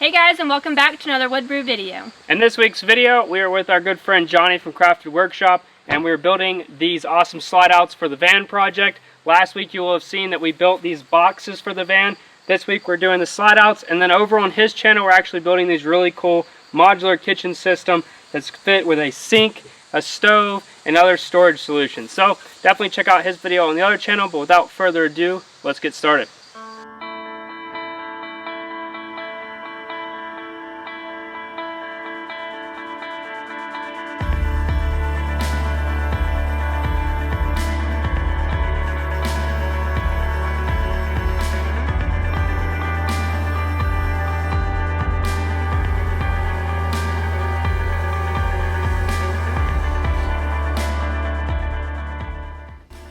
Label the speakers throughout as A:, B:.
A: Hey guys, and welcome back to another Woodbrew video.
B: In this week's video, we are with our good friend Johnny from Crafted Workshop, and we're building these awesome slide outs for the van project. Last week you will have seen that we built these boxes for the van. This week we're doing the slide outs, and then over on his channel we're actually building these really cool modular kitchen system that's fit with a sink, a stove, and other storage solutions. So definitely check out his video on the other channel, but without further ado, let's get started.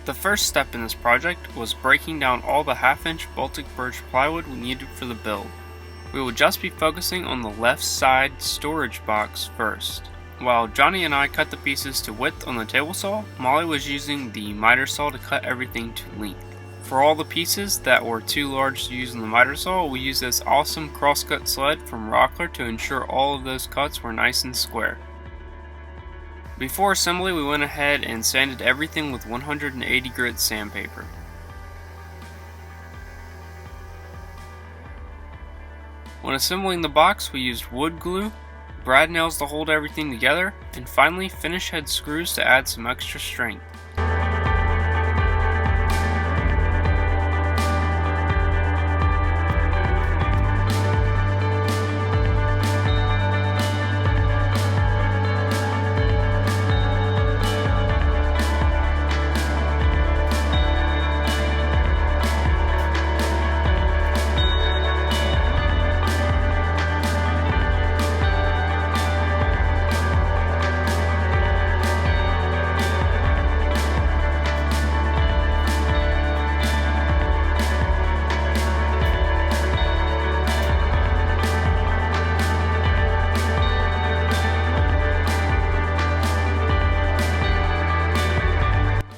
B: The first step in this project was breaking down all the 1/2-inch Baltic birch plywood we needed for the build. We will just be focusing on the left side storage box first. While Johnny and I cut the pieces to width on the table saw, Molly was using the miter saw to cut everything to length. For all the pieces that were too large to use on the miter saw, we used this awesome crosscut sled from Rockler to ensure all of those cuts were nice and square. Before assembly, we went ahead and sanded everything with 180 grit sandpaper. When assembling the box, we used wood glue, brad nails to hold everything together, and finally finish head screws to add some extra strength.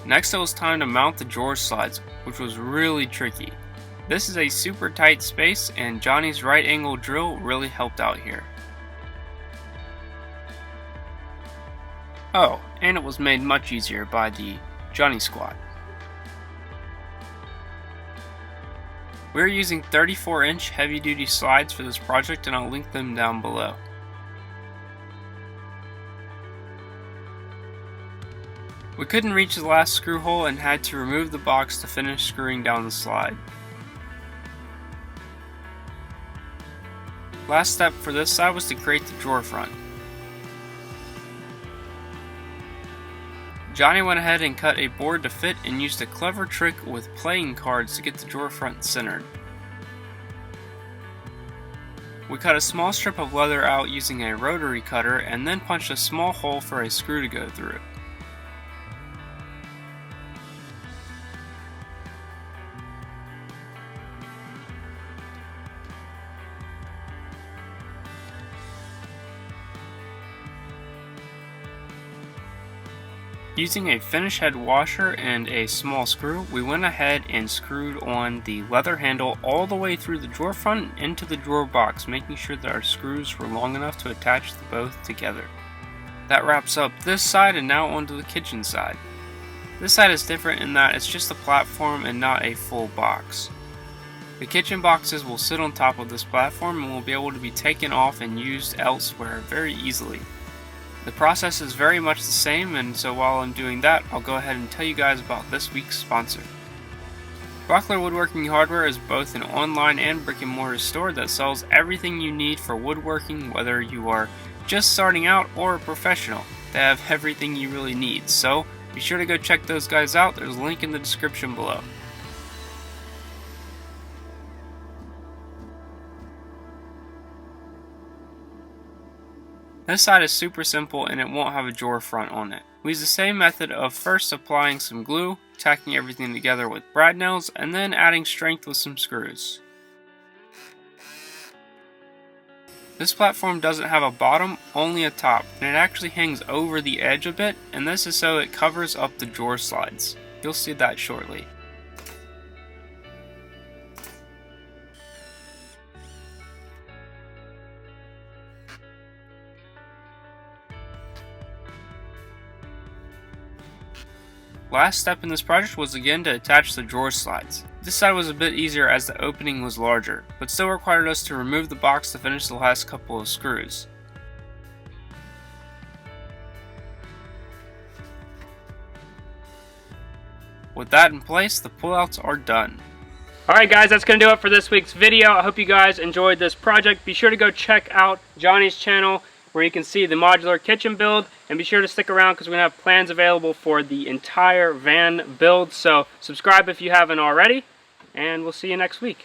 B: Next it was time to mount the drawer slides, which was really tricky. This is a super tight space, and Johnny's right angle drill really helped out here. Oh, and it was made much easier by the Johnny squat. We're using 34-inch heavy-duty slides for this project, and I'll link them down below. We couldn't reach the last screw hole and had to remove the box to finish screwing down the slide. Last step for this side was to create the drawer front. Johnny went ahead and cut a board to fit and used a clever trick with playing cards to get the drawer front centered. We cut a small strip of leather out using a rotary cutter and then punched a small hole for a screw to go through. Using a finish head washer and a small screw, we went ahead and screwed on the leather handle all the way through the drawer front and into the drawer box, making sure that our screws were long enough to attach the both together. That wraps up this side, and now onto the kitchen side. This side is different in that it's just a platform and not a full box. The kitchen boxes will sit on top of this platform and will be able to be taken off and used elsewhere very easily. The process is very much the same, and so while I'm doing that, I'll go ahead and tell you guys about this week's sponsor. Rockler Woodworking Hardware is both an online and brick and mortar store that sells everything you need for woodworking, whether you are just starting out or a professional. They have everything you really need, so be sure to go check those guys out. There's a link in the description below. This side is super simple and it won't have a drawer front on it. We use the same method of first applying some glue, tacking everything together with brad nails, and then adding strength with some screws. This platform doesn't have a bottom, only a top, and it actually hangs over the edge a bit, and this is so it covers up the drawer slides. You'll see that shortly. Last step in this project was again to attach the drawer slides. This side was a bit easier as the opening was larger, but still required us to remove the box to finish the last couple of screws. With that in place, the pullouts are done. Alright guys, that's going to do it for this week's video. I hope you guys enjoyed this project. Be sure to go check out Johnny's channel where you can see the modular kitchen build, and be sure to stick around because we're going to have plans available for the entire van build. So subscribe if you haven't already, and we'll see you next week.